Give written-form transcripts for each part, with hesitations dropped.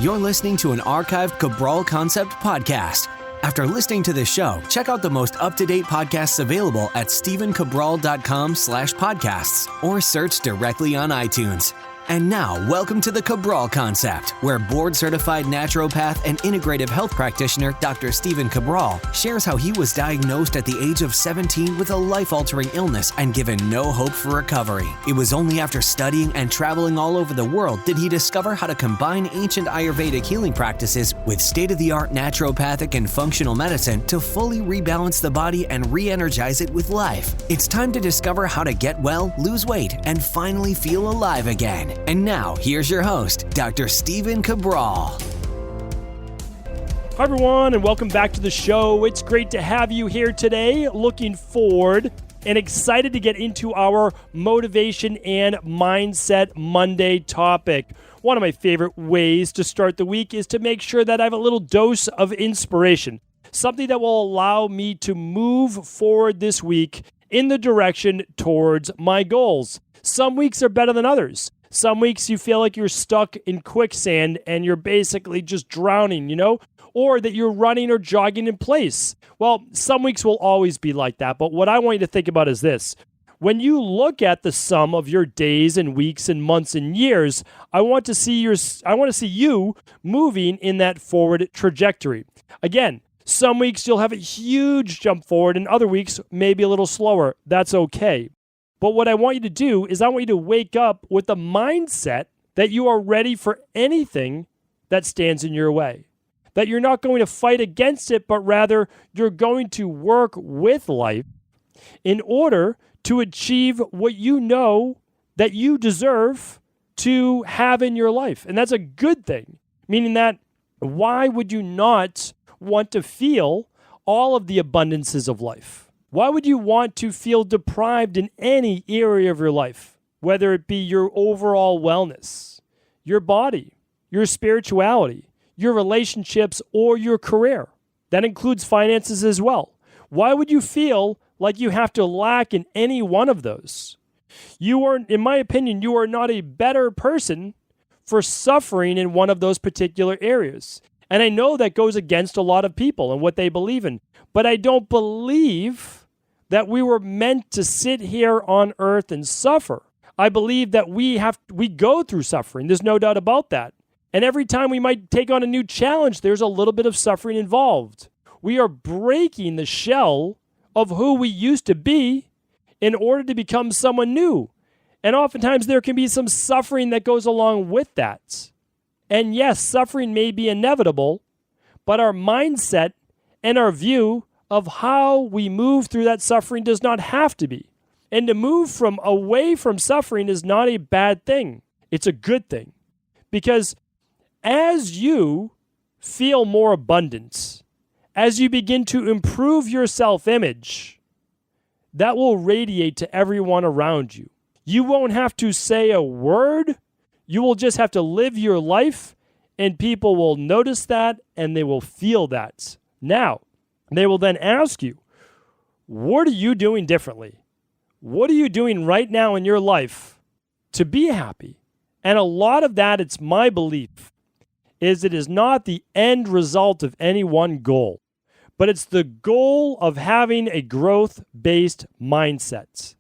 You're listening to an archived Cabral Concept podcast. After listening to this show, check out the most up-to-date podcasts available at stephencabral.com/podcasts or search directly on iTunes. And now, welcome to the Cabral Concept, where board-certified naturopath and integrative health practitioner Dr. Stephen Cabral shares how he was diagnosed at the age of 17 with a life-altering illness and given no hope for recovery. It was only after studying and traveling all over the world did he discover how to combine ancient Ayurvedic healing practices with state-of-the-art naturopathic and functional medicine to fully rebalance the body and re-energize it with life. It's time to discover how to get well, lose weight, and finally feel alive again. And now, here's your host, Dr. Stephen Cabral. Hi, everyone, and welcome back to the show. It's great to have you here today. Looking forward and excited to get into our Motivation and Mindset Monday topic. One of my favorite ways to start the week is to make sure that I have a little dose of inspiration, something that will allow me to move forward this week in the direction towards my goals. Some weeks are better than others. Some weeks you feel like you're stuck in quicksand and you're basically just drowning, or that you're running or jogging in place. Well, some weeks will always be like that, but what I want you to think about is this. When you look at the sum of your days and weeks and months and years, I want to see you moving in that forward trajectory. Again, some weeks you'll have a huge jump forward and other weeks maybe a little slower. That's okay. But what I want you to do is I want you to wake up with the mindset that you are ready for anything that stands in your way. That you're not going to fight against it, but rather you're going to work with life in order to achieve what you know that you deserve to have in your life. And that's a good thing, meaning that why would you not want to feel all of the abundances of life? Why would you want to feel deprived in any area of your life, whether it be your overall wellness, your body, your spirituality, your relationships, or your career? That includes finances as well. Why would you feel like you have to lack in any one of those? You are, in my opinion, you are not a better person for suffering in one of those particular areas. And I know that goes against a lot of people and what they believe in, but I don't believe that we were meant to sit here on earth and suffer. I believe that we go through suffering. There's no doubt about that. And every time we might take on a new challenge, there's a little bit of suffering involved. We are breaking the shell of who we used to be in order to become someone new. And oftentimes there can be some suffering that goes along with that. And yes, suffering may be inevitable, but our mindset and our view of how we move through that suffering does not have to be. And to move away from suffering is not a bad thing. It's a good thing. Because as you feel more abundance, as you begin to improve your self-image, that will radiate to everyone around you. You won't have to say a word. You will just have to live your life, and people will notice that, and they will feel that. Now, they will then ask you, what are you doing differently? What are you doing right now in your life to be happy? And a lot of that, it's my belief, is it is not the end result of any one goal, but it's the goal of having a growth-based mindset.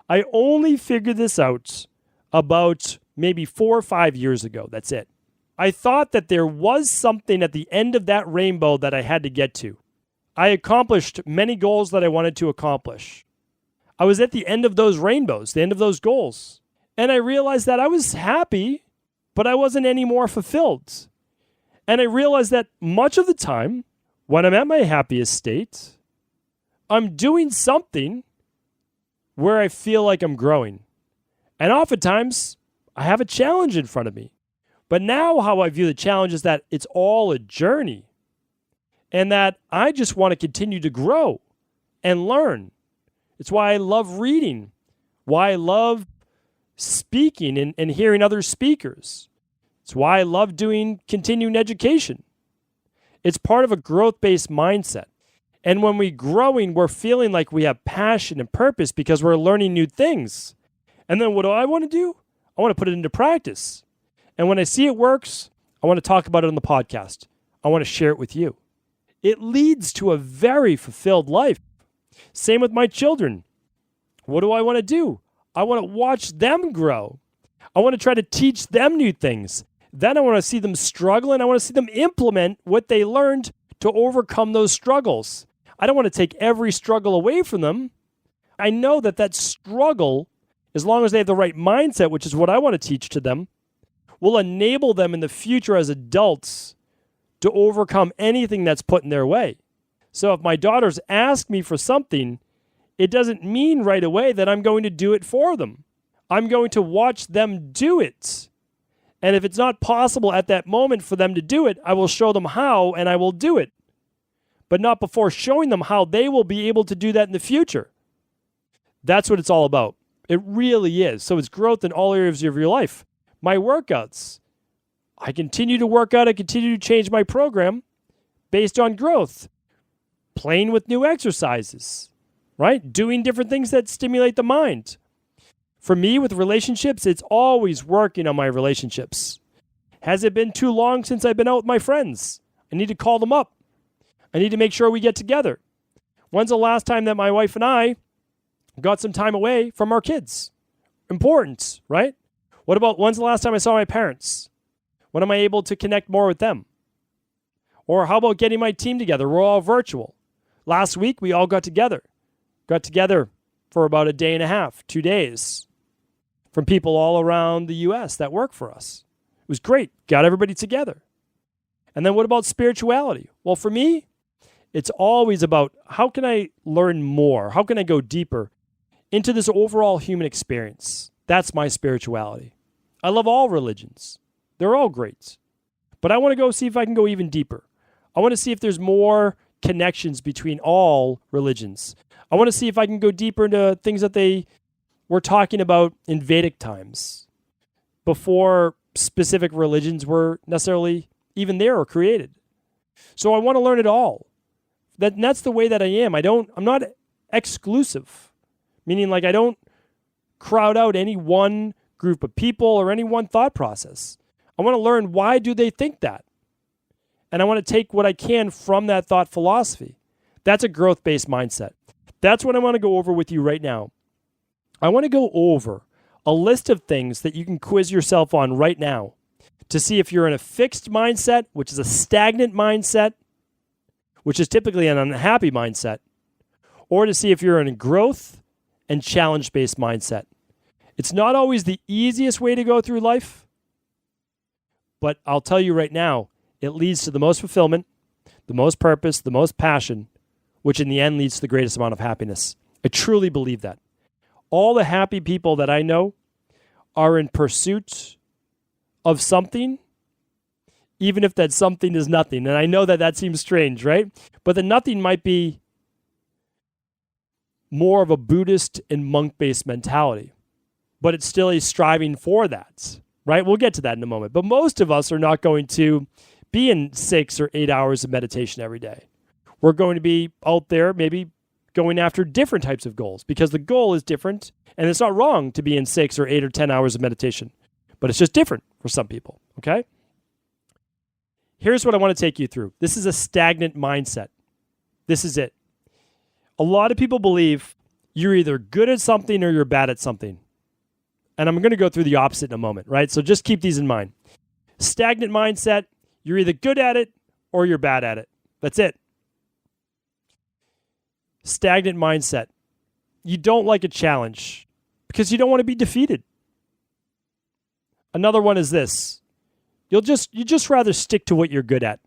I only figured this out about maybe 4 or 5 years ago. That's it. I thought that there was something at the end of that rainbow that I had to get to. I accomplished many goals that I wanted to accomplish. I was at the end of those rainbows, the end of those goals. And I realized that I was happy, but I wasn't any more fulfilled. And I realized that much of the time, when I'm at my happiest state, I'm doing something where I feel like I'm growing. And oftentimes, I have a challenge in front of me. But now how I view the challenge is that it's all a journey. And that I just want to continue to grow and learn. It's why I love reading, why I love speaking and hearing other speakers. It's why I love doing continuing education. It's part of a growth-based mindset. And when we're growing, we're feeling like we have passion and purpose because we're learning new things. And then what do I want to do? I want to put it into practice. And when I see it works, I want to talk about it on the podcast. I want to share it with you. It leads to a very fulfilled life. Same with my children. What do I want to do? I want to watch them grow. I want to try to teach them new things. Then I want to see them struggle, and I want to see them implement what they learned to overcome those struggles. I don't want to take every struggle away from them. I know that struggle, as long as they have the right mindset, which is what I want to teach to them, will enable them in the future as adults to overcome anything that's put in their way. So if my daughters ask me for something, it doesn't mean right away that I'm going to do it for them. I'm going to watch them do it. And if it's not possible at that moment for them to do it, I will show them how and I will do it. But not before showing them how they will be able to do that in the future. That's what it's all about. It really is. So it's growth in all areas of your life. My workouts. I continue to work out. I continue to change my program based on growth. Playing with new exercises, right? Doing different things that stimulate the mind. For me, with relationships, it's always working on my relationships. Has it been too long since I've been out with my friends? I need to call them up. I need to make sure we get together. When's the last time that my wife and I got some time away from our kids? Important, right? What about when's the last time I saw my parents? When am I able to connect more with them? Or how about getting my team together? We're all virtual. Last week, we all got together. Got together for about a day and a half, 2 days, from people all around the U.S. that work for us. It was great. Got everybody together. And then what about spirituality? Well, for me, it's always about how can I learn more? How can I go deeper into this overall human experience? That's my spirituality. I love all religions. They're all great. But I want to go see if I can go even deeper. I want to see if there's more connections between all religions. I want to see if I can go deeper into things that they were talking about in Vedic times, before specific religions were necessarily even there or created. So I want to learn it all. That's the way that I am. I'm not exclusive, meaning like I don't crowd out any one group of people or any one thought process. I want to learn, why do they think that? And I want to take what I can from that thought philosophy. That's a growth-based mindset. That's what I want to go over with you right now. I want to go over a list of things that you can quiz yourself on right now to see if you're in a fixed mindset, which is a stagnant mindset, which is typically an unhappy mindset, or to see if you're in a growth and challenge-based mindset. It's not always the easiest way to go through life, but I'll tell you right now, it leads to the most fulfillment, the most purpose, the most passion, which in the end leads to the greatest amount of happiness. I truly believe that. All the happy people that I know are in pursuit of something, even if that something is nothing. And I know that seems strange, right? But the nothing might be more of a Buddhist and monk-based mentality, but it's still a striving for that, right? We'll get to that in a moment. But most of us are not going to be in 6 or 8 hours of meditation every day. We're going to be out there maybe going after different types of goals, because the goal is different, and it's not wrong to be in 6 or 8 or 10 hours of meditation, but it's just different for some people, okay? Here's what I want to take you through. This is a stagnant mindset. This is it. A lot of people believe you're either good at something or you're bad at something. And I'm going to go through the opposite in a moment, right? So just keep these in mind. Stagnant mindset, you're either good at it or you're bad at it. That's it. Stagnant mindset. You don't like a challenge because you don't want to be defeated. Another one is this. You just rather stick to what you're good at.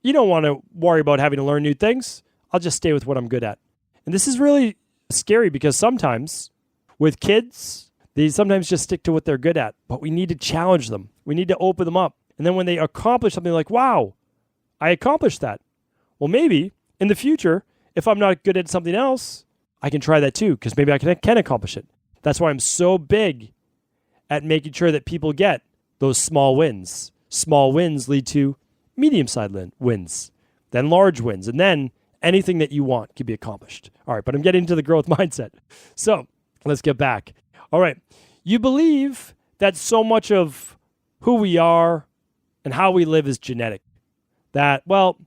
You don't want to worry about having to learn new things. I'll just stay with what I'm good at. And this is really scary because sometimes with kids, they sometimes just stick to what they're good at, but we need to challenge them. We need to open them up. And then when they accomplish something like, wow, I accomplished that. Well, maybe in the future, if I'm not good at something else, I can try that too, because maybe I can accomplish it. That's why I'm so big at making sure that people get those small wins. Small wins lead to medium-sized wins, then large wins, and then anything that you want can be accomplished. All right, but I'm getting into the growth mindset. So let's get back. All right, you believe that so much of who we are and how we live is genetic. That, well,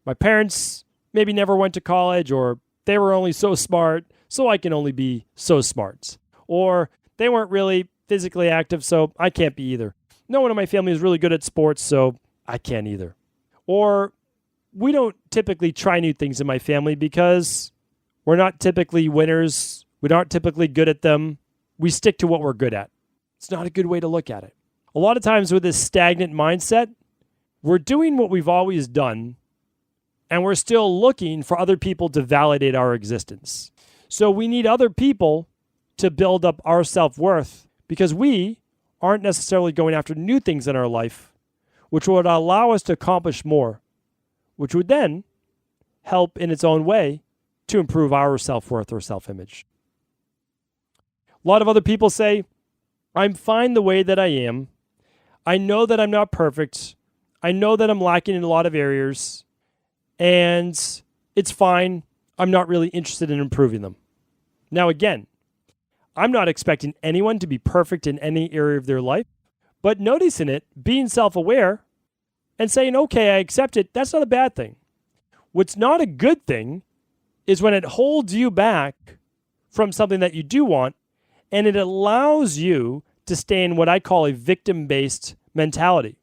my parents maybe never went to college, or they were only so smart, so I can only be so smart. Or they weren't really physically active, so I can't be either. No one in my family is really good at sports, so I can't either. Or we don't typically try new things in my family because we're not typically winners. We aren't typically good at them. We stick to what we're good at. It's not a good way to look at it. A lot of times with this stagnant mindset, we're doing what we've always done, and we're still looking for other people to validate our existence. So we need other people to build up our self-worth because we aren't necessarily going after new things in our life, which would allow us to accomplish more, which would then help in its own way to improve our self-worth or self-image. A lot of other people say, I'm fine the way that I am. I know that I'm not perfect. I know that I'm lacking in a lot of areas, and it's fine. I'm not really interested in improving them. Now, again, I'm not expecting anyone to be perfect in any area of their life, but noticing it, being self-aware, and saying, okay, I accept it, that's not a bad thing. What's not a good thing is when it holds you back from something that you do want, and it allows you to stay in what I call a victim-based mentality.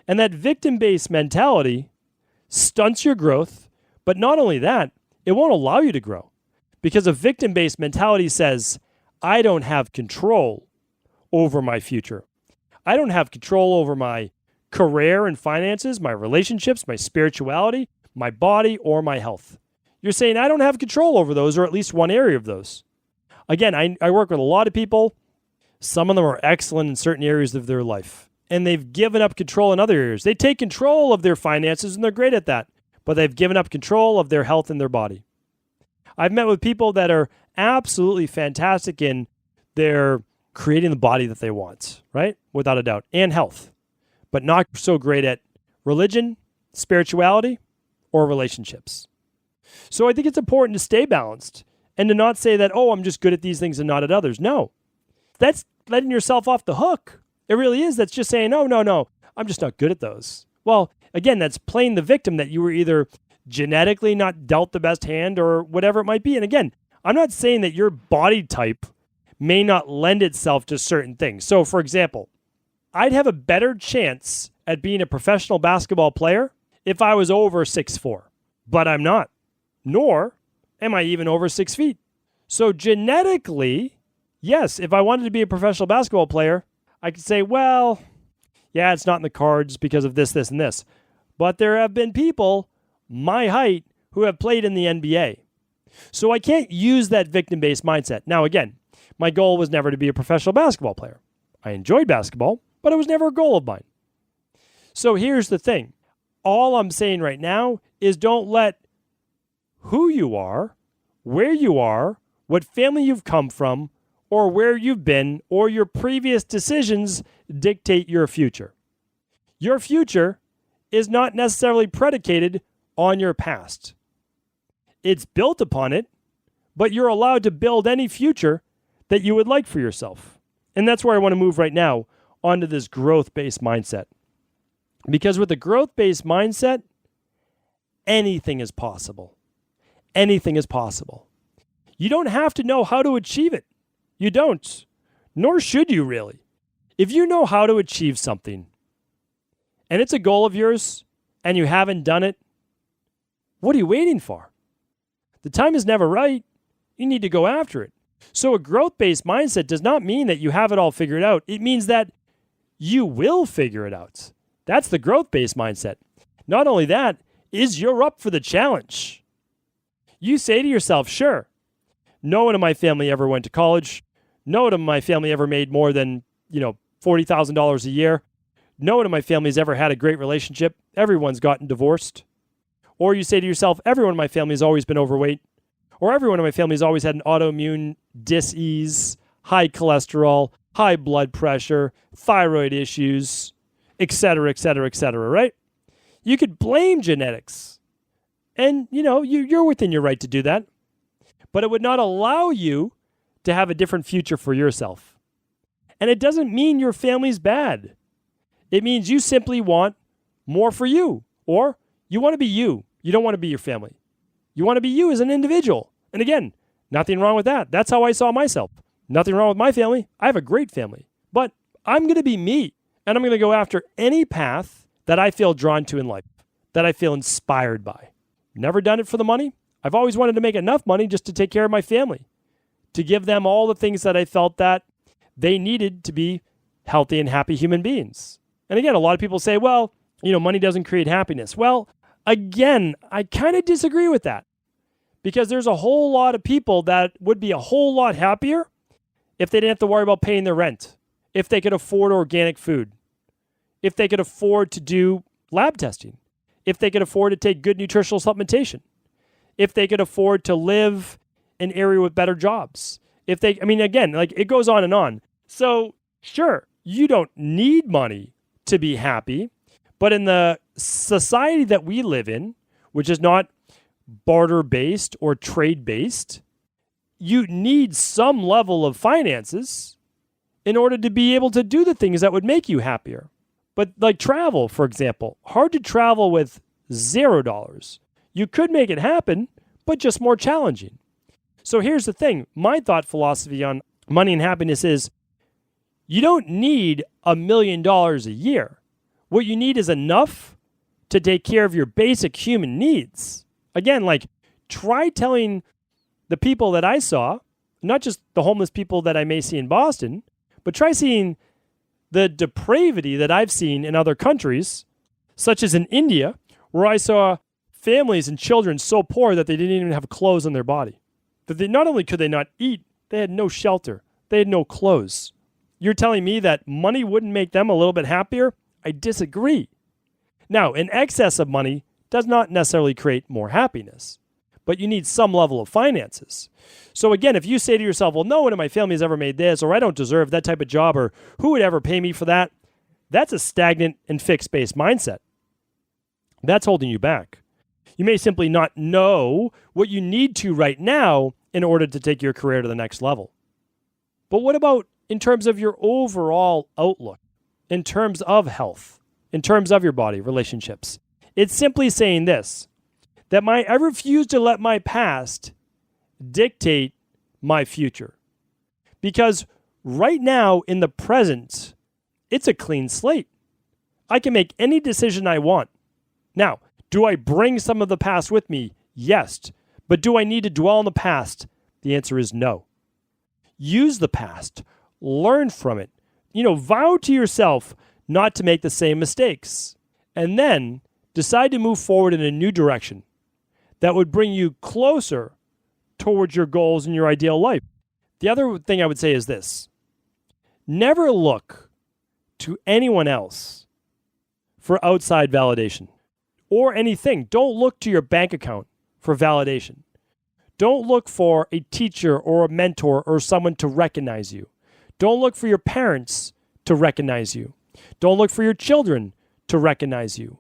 And that victim-based mentality stunts your growth, but not only that, it won't allow you to grow. Because a victim-based mentality says, I don't have control over my future. I don't have control over my career and finances, my relationships, my spirituality, my body, or my health. You're saying I don't have control over those, or at least one area of those. Again, I work with a lot of people. Some of them are excellent in certain areas of their life, and they've given up control in other areas. They take control of their finances, and they're great at that, but they've given up control of their health and their body. I've met with people that are absolutely fantastic in their creating the body that they want, right? Without a doubt, and health, but not so great at religion, spirituality, or relationships. So I think it's important to stay balanced and to not say that, oh, I'm just good at these things and not at others. No, that's letting yourself off the hook. It really is. That's just saying, no, I'm just not good at those. Well, again, that's playing the victim that you were either genetically not dealt the best hand or whatever it might be. And again, I'm not saying that your body type may not lend itself to certain things. So, for example, I'd have a better chance at being a professional basketball player if I was over 6'4", but I'm not, nor am I even over 6 feet. So genetically, yes, if I wanted to be a professional basketball player, I could say, well, yeah, it's not in the cards because of this, this, and this. But there have been people my height who have played in the NBA. So I can't use that victim-based mindset. Now, again, my goal was never to be a professional basketball player. I enjoyed basketball, but it was never a goal of mine. So here's the thing. All I'm saying right now is don't let who you are, where you are, what family you've come from, or where you've been, or your previous decisions dictate your future. Your future is not necessarily predicated on your past. It's built upon it, but you're allowed to build any future that you would like for yourself. And that's where I want to move right now onto this growth-based mindset. Because with a growth-based mindset, anything is possible. Anything is possible. You don't have to know how to achieve it. You don't. Nor should you really. If you know how to achieve something, and it's a goal of yours, and you haven't done it, what are you waiting for? The time is never right. You need to go after it. So a growth-based mindset does not mean that you have it all figured out. It means that you will figure it out. That's the growth-based mindset. Not only that, is you're up for the challenge. You say to yourself, sure, no one in my family ever went to college. No one in my family ever made more than, $40,000 a year. No one in my family has ever had a great relationship. Everyone's gotten divorced. Or you say to yourself, everyone in my family has always been overweight. Or everyone in my family has always had an autoimmune dis-ease, high cholesterol, high blood pressure, thyroid issues, et cetera, right? You could blame genetics. And, you're within your right to do that. But it would not allow you to have a different future for yourself. And it doesn't mean your family's bad. It means you simply want more for you. Or you want to be you. You don't want to be your family. You want to be you as an individual. And again, nothing wrong with that. That's how I saw myself. Nothing wrong with my family. I have a great family. But I'm going to be me. And I'm going to go after any path that I feel drawn to in life, that I feel inspired by. Never done it for the money. I've always wanted to make enough money just to take care of my family, to give them all the things that I felt that they needed to be healthy and happy human beings. And again, a lot of people say, well, money doesn't create happiness. Well, again, I kind of disagree with that, because there's a whole lot of people that would be a whole lot happier if they didn't have to worry about paying their rent, if they could afford organic food, if they could afford to do lab testing, if they could afford to take good nutritional supplementation, if they could afford to live in an area with better jobs. Again, it goes on and on. So sure, you don't need money to be happy, but in the society that we live in, which is not barter-based or trade-based, you need some level of finances in order to be able to do the things that would make you happier. But like travel, for example, hard to travel with $0. You could make it happen, but just more challenging. So here's the thing. My thought philosophy on money and happiness is you don't need $1 million a year. What you need is enough to take care of your basic human needs. Again, try telling the people that I saw, not just the homeless people that I may see in Boston, but try seeing the depravity that I've seen in other countries, such as in India, where I saw families and children so poor that they didn't even have clothes on their body. That not only could they not eat, they had no shelter. They had no clothes. You're telling me that money wouldn't make them a little bit happier? I disagree. Now, an excess of money does not necessarily create more happiness, but you need some level of finances. So again, if you say to yourself, well, no one in my family has ever made this, or I don't deserve that type of job, or who would ever pay me for that? That's a stagnant and fixed-based mindset. That's holding you back. You may simply not know what you need to right now in order to take your career to the next level. But what about in terms of your overall outlook, in terms of health, in terms of your body, relationships? It's simply saying this, that I refuse to let my past dictate my future. Because right now in the present, it's a clean slate. I can make any decision I want. Now, do I bring some of the past with me? Yes. But do I need to dwell on the past? The answer is no. Use the past. Learn from it. Vow to yourself not to make the same mistakes. And then decide to move forward in a new direction that would bring you closer towards your goals and your ideal life. The other thing I would say is this. Never look to anyone else for outside validation or anything. Don't look to your bank account for validation. Don't look for a teacher or a mentor or someone to recognize you. Don't look for your parents to recognize you. Don't look for your children to recognize you.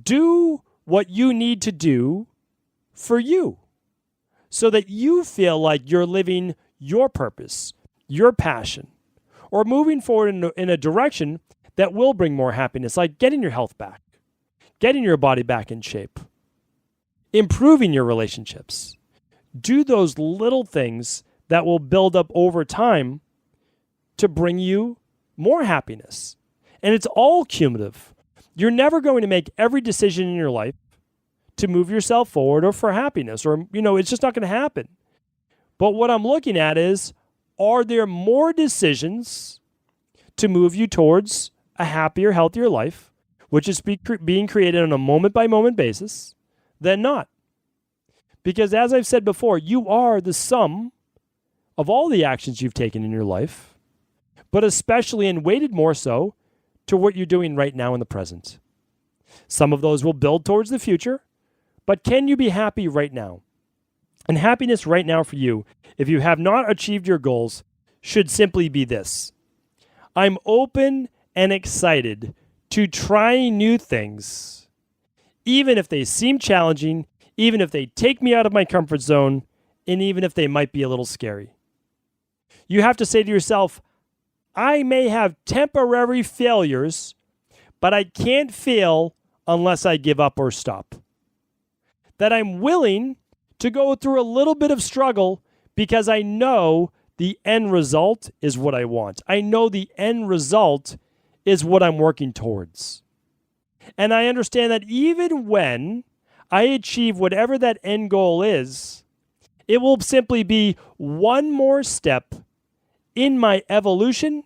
Do what you need to do for you so that you feel like you're living your purpose, your passion, or moving forward in a direction that will bring more happiness, like getting your health back, getting your body back in shape, improving your relationships. Do those little things that will build up over time to bring you more happiness. And it's all cumulative. You're never going to make every decision in your life to move yourself forward or for happiness, or, it's just not going to happen. But what I'm looking at is, are there more decisions to move you towards a happier, healthier life, which is being created on a moment-by-moment basis, than not? Because as I've said before, you are the sum of all the actions you've taken in your life, but especially and weighted more so to what you're doing right now in the present. Some of those will build towards the future, but can you be happy right now? And happiness right now for you, if you have not achieved your goals, should simply be this. I'm open and excited to trying new things, even if they seem challenging, even if they take me out of my comfort zone, and even if they might be a little scary. You have to say to yourself, I may have temporary failures, but I can't fail unless I give up or stop. That I'm willing to go through a little bit of struggle because I know the end result is what I want. I know the end result is what I'm working towards. And I understand that even when I achieve whatever that end goal is, it will simply be one more step in my evolution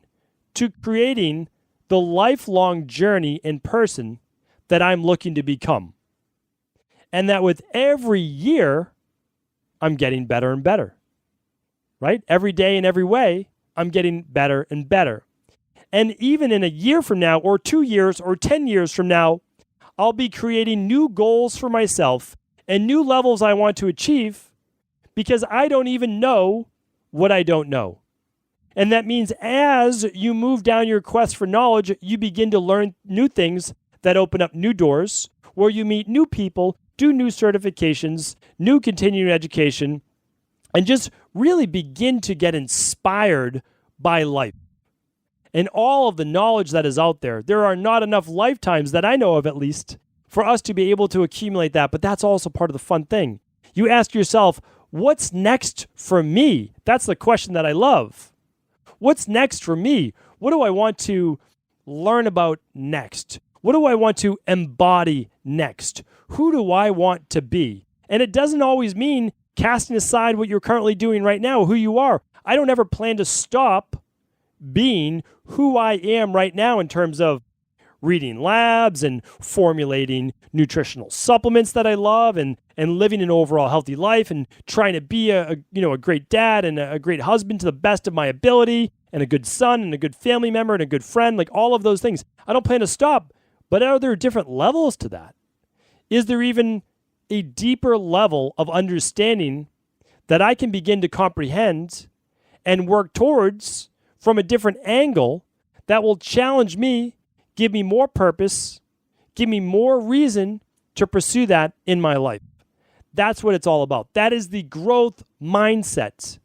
to creating the lifelong journey and person that I'm looking to become. And that with every year, I'm getting better and better, right? Every day in every way, I'm getting better and better. And even in a year from now, or 2 years, or 10 years from now, I'll be creating new goals for myself and new levels I want to achieve because I don't even know what I don't know. And that means as you move down your quest for knowledge, you begin to learn new things that open up new doors, where you meet new people, do new certifications, new continuing education, and just really begin to get inspired by life. And all of the knowledge that is out there, there are not enough lifetimes that I know of at least for us to be able to accumulate that, but that's also part of the fun thing. You ask yourself, what's next for me? That's the question that I love. What's next for me? What do I want to learn about next? What do I want to embody next? Who do I want to be? And it doesn't always mean casting aside what you're currently doing right now, who you are. I don't ever plan to stop being who I am right now in terms of reading labs and formulating nutritional supplements that I love and living an overall healthy life and trying to be a great dad and a great husband to the best of my ability and a good son and a good family member and a good friend, like all of those things. I don't plan to stop, but are there different levels to that? Is there even a deeper level of understanding that I can begin to comprehend and work towards from a different angle that will challenge me, give me more purpose, give me more reason to pursue that in my life? That's what it's all about. That is the growth mindset.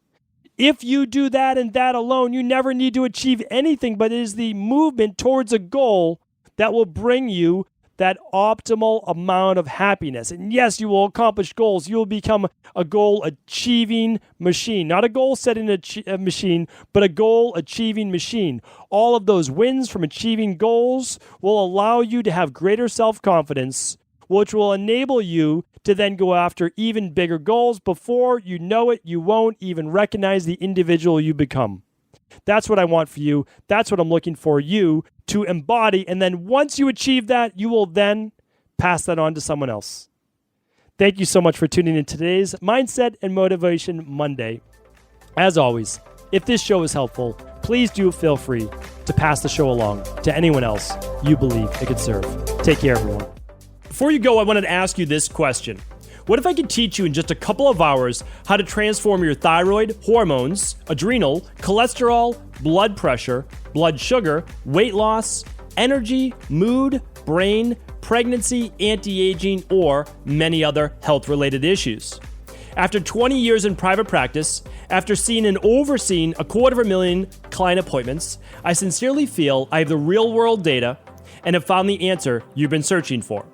If you do that and that alone, you never need to achieve anything, but it is the movement towards a goal that will bring you that optimal amount of happiness. And yes, you will accomplish goals. You will become a goal-achieving machine. Not a goal-setting machine, but a goal-achieving machine. All of those wins from achieving goals will allow you to have greater self-confidence, which will enable you to then go after even bigger goals. Before you know it, you won't even recognize the individual you become. That's what I want for you. That's what I'm looking for you to embody. And then once you achieve that, you will then pass that on to someone else. Thank you so much for tuning in today's Mindset and Motivation Monday. As always, if this show is helpful, please do feel free to pass the show along to anyone else you believe it could serve. Take care, everyone. Before you go, I wanted to ask you this question. What if I could teach you in just a couple of hours how to transform your thyroid, hormones, adrenal, cholesterol, blood pressure, blood sugar, weight loss, energy, mood, brain, pregnancy, anti-aging, or many other health-related issues? After 20 years in private practice, after seeing and overseeing 250,000 client appointments, I sincerely feel I have the real-world data and have found the answer you've been searching for.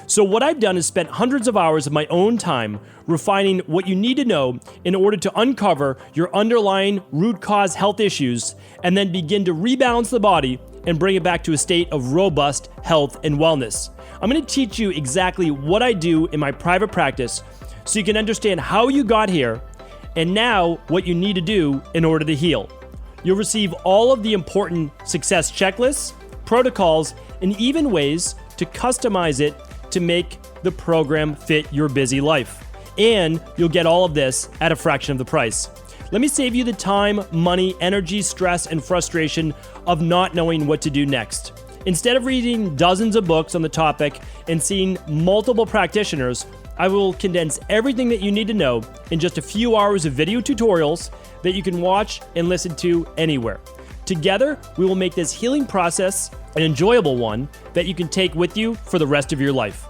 So what I've done is spent hundreds of hours of my own time refining what you need to know in order to uncover your underlying root cause health issues and then begin to rebalance the body and bring it back to a state of robust health and wellness. I'm going to teach you exactly what I do in my private practice so you can understand how you got here and now what you need to do in order to heal. You'll receive all of the important success checklists, protocols, and even ways to customize it to make the program fit your busy life. And you'll get all of this at a fraction of the price. Let me save you the time, money, energy, stress, and frustration of not knowing what to do next. Instead of reading dozens of books on the topic and seeing multiple practitioners, I will condense everything that you need to know in just a few hours of video tutorials that you can watch and listen to anywhere. Together, we will make this healing process an enjoyable one that you can take with you for the rest of your life.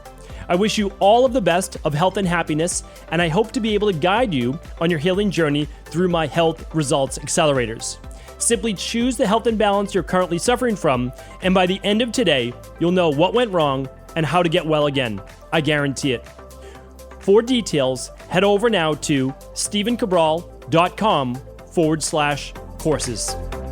I wish you all of the best of health and happiness, and I hope to be able to guide you on your healing journey through my Health Results Accelerators. Simply choose the health imbalance you're currently suffering from, and by the end of today, you'll know what went wrong and how to get well again. I guarantee it. For details, head over now to stephencabral.com/courses.